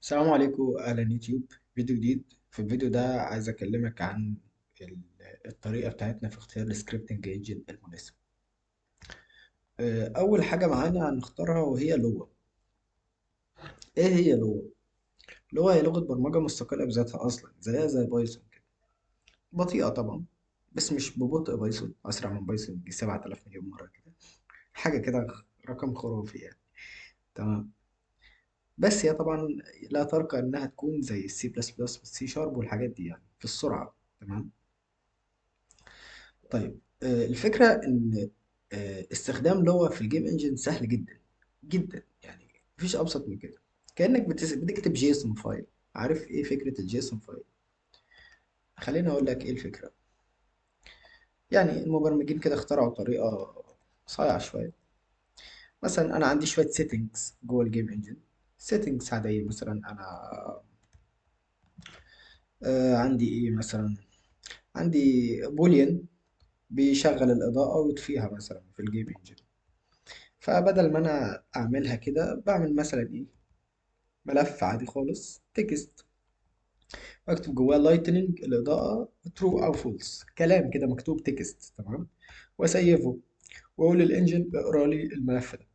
السلام عليكم، اهلا يوتيوب. فيديو جديد. في الفيديو ده عايز اكلمك عن ال- الطريقه بتاعتنا في اختيار السكريبتنج انجن المناسب. اول حاجه معانا هنختارها وهي لغه. ايه هي لغه؟ لغه هي لغه برمجه مستقله بذاتها اصلا، زيها زي بايثون كده. بطيئه طبعا، بس مش ببطء بايثون، اسرع من بايثون ب 7000 مليون مره كده. حاجه كده، رقم خرافي يعني. تمام. بس هي طبعا لا ترقى انها تكون زي السي بلس بلس والسي شارب والحاجات دي يعني في السرعه. تمام. طيب، الفكرة إن استخدام لغة في الجيم انجن سهل جدا جدا، يعني مفيش أبسط من كده. كأنك بتكتب جيسون فايل. عارف إيه فكرة الجيسون فايل؟ خليني أقول لك إيه الفكرة. يعني المبرمجين كده اخترعوا طريقة صايعة شوية. مثلا أنا عندي شوية سيتنجز جوه الجيم انجن. سيتنجز عادية، مثلا أنا عندي إيه مثلا؟ عندي بوليان بيشغل الإضاءة ويطفيها مثلا في الجيم انجن. فبدل ما انا اعملها كده، بعمل مثلا ايه؟ ملف عادي خالص تكست، اكتب جواه لايتنينج الاضاءه ترو او فولس، كلام كده مكتوب تكست. تمام. واسيفه واقول للانجن اقرا لي الملف ده.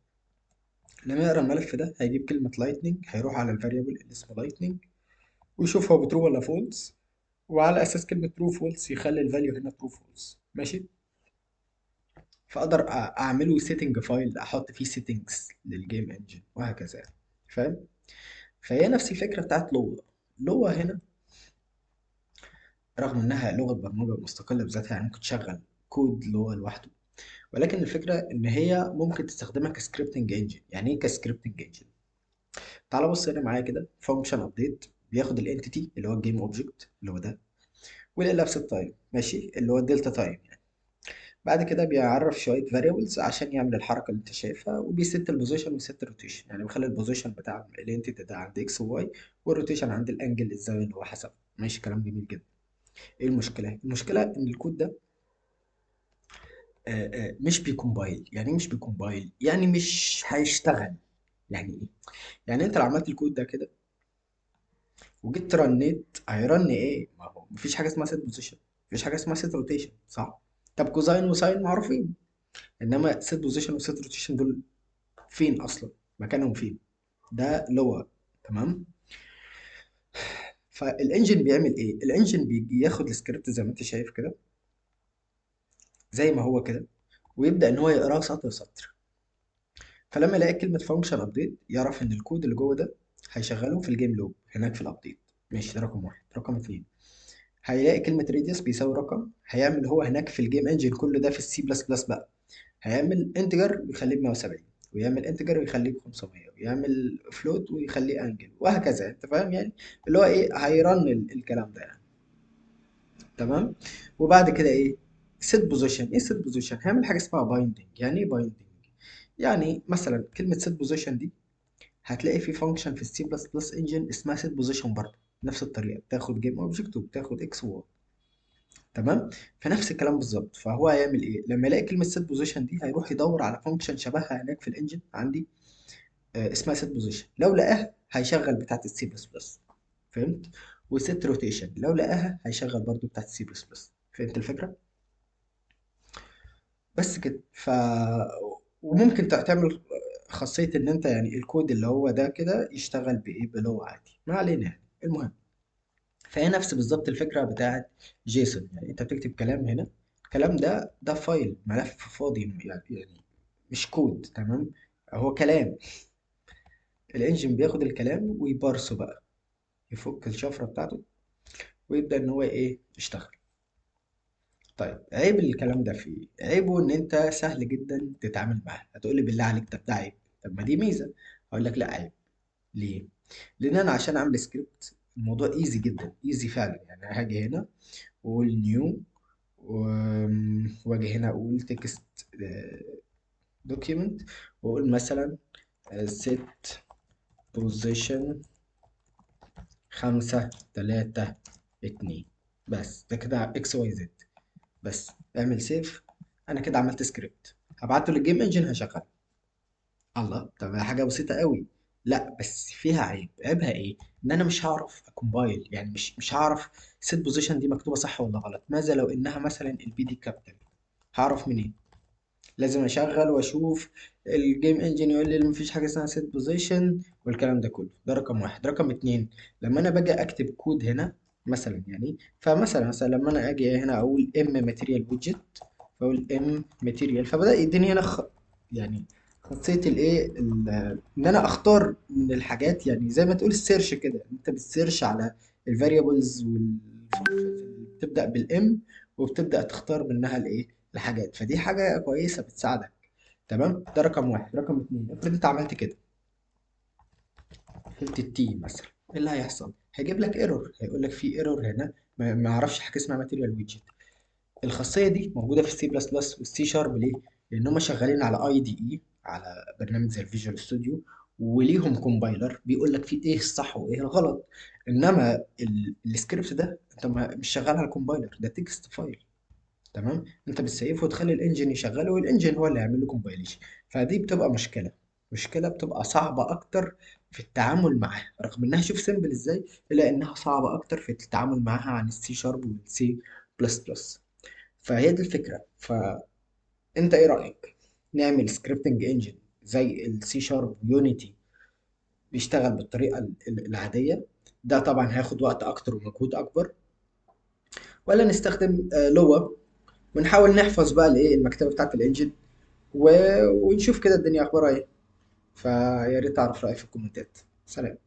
لما يقرا الملف ده هيجيب كلمه لايتنينج، هيروح على الفاريبل اللي اسمه لايتنينج ويشوف هو بترو ولا فولس، وعلى اساس كلمه ترو فولس يخلي الفاليو هنا ترو فولس. ماشي. فاقدر اعمله سيتنج فايل احط فيه سيتنجز للجيم انجن وهكذا يعني. فاهم؟ فهي نفس الفكرة بتاعت لغة. لغة هنا رغم إنها لغة برمجة مستقلة بذاتها، يعني ممكن تشغل كود لغة لوحده، ولكن الفكرة إن هي ممكن تستخدمها كسكريبتنج انجن. يعني إيه كسكريبتنج انجن؟ تعال بص هنا معايا كده. فانكشن ابديت بياخد الانتيتي اللي هو الجيم اوبجكت اللي هو ده، واللابس التايم ماشي اللي هو الدلتا تايم يعني. بعد كده بيعرف شوية variables عشان يعمل الحركة اللي انت شايفها، وبيست البوزيشن ويست الروتيشن. يعني بيخلي البوزيشن بتاع الانتيتي ده عند اكس وواي، والروتيشن عند الانجل الزاوية اللي هو حسبها. ماشي، كلام جميل جدا. ايه المشكلة؟ المشكلة ان الكود ده مش بيكمبايل. يعني ايه مش بيكمبايل؟ يعني مش هيشتغل. يعني ايه؟ يعني انت لو عملت الكود ده كده وجيت رنيت، هيرن ايه؟ ما هو مفيش حاجة اسمها سيت بوزيشن، مفيش حاجة اسمها سيت روتيشن، صح؟ طب كوزاين وساين معروفين، انما سيت بوزيشن وسيت روتيشن دول فين اصلا؟ مكانهم فين؟ ده لغه. تمام. فالانجن بيعمل ايه؟ الانجن بيجي ياخد السكريبت زي ما انت شايف كده، زي ما هو كده، ويبدا ان هو يقراه سطر سطر. فلما يلاقي كلمه فانكشن ابديت يعرف ان الكود اللي جوه ده هيشغله في الجيم لوب هناك في الابديت. ماشي، ده رقم واحد. رقم اتنين، هيلاقي كلمه ريديوس بيساوي رقم، هيعمل هو هناك في الجيم انجن كل ده في السي بلس بلس بقى. هيعمل انتجر ويخليه ب 170، ويعمل انتجر ويخليه ب 500، ويعمل فلوت ويخليه انجل، وهكذا. انت فاهم يعني؟ اللي هو ايه، هيرن الكلام ده يعني. تمام. وبعد كده ايه؟ سيت بوزيشن. ايه سيت بوزيشن؟ هيعمل حاجه اسمها بايندنج. يعني ايه بايندنج؟ يعني مثلا كلمه سيت بوزيشن دي هتلاقي في فانكشن في السي بلس بلس انجن اسمها سيت بوزيشن برضه. نفس الطريقه، بتاخد جيم اوبجكت وبتاخد اكس وواي. تمام. فنفس الكلام بالظبط. فهو هيعمل ايه لما يلاقي كلمه سيت بوزيشن دي؟ هيروح يدور على فانكشن شبهها هناك في الانجن عندي، اسمها سيت بوزيشن. لو لقاها هيشغل بتاعت السي بلس بلس. فهمت؟ وست روتيشن لو لقاها هيشغل برضو بتاعت السي بلس بلس. فهمت الفكره؟ بس كده. وممكن تعمل خاصيه ان انت يعني الكود اللي هو ده كده يشتغل بايه؟ بلغه عادي. ما علينا يعني. المهم، فهي نفس بالظبط الفكره بتاعت جيسون. يعني انت بتكتب كلام هنا، الكلام ده فايل، ملف فاضي يعني مش كود. تمام. هو كلام. الانجن بياخد الكلام ويبارسه بقى، يفك الشفرة بتاعته، ويبدأ إن هو إيه؟ يشتغل. طيب، عيب الكلام ده فيه؟ عيبه إن أنت سهل جدا تتعامل معاه. هتقولي بالله عليك، طب ده عيب؟ طب ما دي ميزة. هقول لك لا، عيب. ليه؟ لأن أنا عشان أعمل سكريبت الموضوع إيزي جدا، إيزي فعلا. يعني هاجي هنا وأقول نيو، وأجي هنا أقول تكست دوكيمنت، وأقول مثلا set position 5 3 2. بس ده كده اكس واي زد. بس اعمل سيف. انا كده عملت سكريبت، هبعته للجيم انجن هشغله. الله، طب حاجه بسيطه قوي. لا بس فيها عيب. عيبها ايه؟ ان انا مش هعرف اكومبايل، يعني مش هعرف السيت بوزيشن دي مكتوبه صح ولا غلط. ماذا لو انها مثلا البي دي كابيتال؟ هعرف منين؟ لازم اشغل واشوف الجيم انجن يقول لي مفيش حاجه اسمها سيت بوزيشن والكلام ده كله. ده رقم واحد. رقم اتنين، لما انا باجي اكتب كود هنا مثلا، يعني فمثلا لما انا اجي هنا اقول ام ماتيريال ويدجت، فاقول ام ماتيريال، فبدا يديني هنا يعني خاصيه ان انا اختار من الحاجات، يعني زي ما تقول السيرش كده، انت بتسيرش على الفاريبلز والفانكشنز اللي بتبدا بالام، وبتبدا تختار منها الحاجات. فدي حاجة كويسة بتساعدك. تمام، ده رقم واحد. رقم اتنين، افرض انت عملت كده، شلت التي مثلا، ايه اللي هيحصل؟ هيجيب لك ايرور، هيقول لك في ايرور هنا، ما يعرفش حاجة اسمها ماتيريال ويدجت. الخاصية دي موجودة في السي بلس بلس والسي شارب. ليه؟ لأن هم شغالين على اي دي اي، على برنامج زي الفيجوال ستوديو، وليهم كومبايلر بيقول لك فيه ايه الصح وايه الغلط. انما السكريبت ده انت مش شغال على كومبايلر، ده تكست فايل. تمام، انت بتسيفه وتخلي الانجن يشغله، والانجن هو اللي هيعمل له كومبايليشن. فدي بتبقى مشكله بتبقى صعبه اكتر في التعامل معاها، رغم انها شوف سيمبل ازاي، الا انها صعبه اكتر في التعامل معاها عن السي شارب والسي بلس بلس. فهي دي الفكره. فانت ايه رايك؟ نعمل سكريبتنج انجن زي السي شارب يونيتي بيشتغل بالطريقه العاديه، ده طبعا هياخد وقت اكتر ومجهود اكبر، ولا نستخدم لغه ونحاول نحفظ بقى المكتبه بتاعت الانجن ونشوف كده الدنيا اخبارها ايه؟ فيا ريت اعرف رايك في الكومنتات. سلام.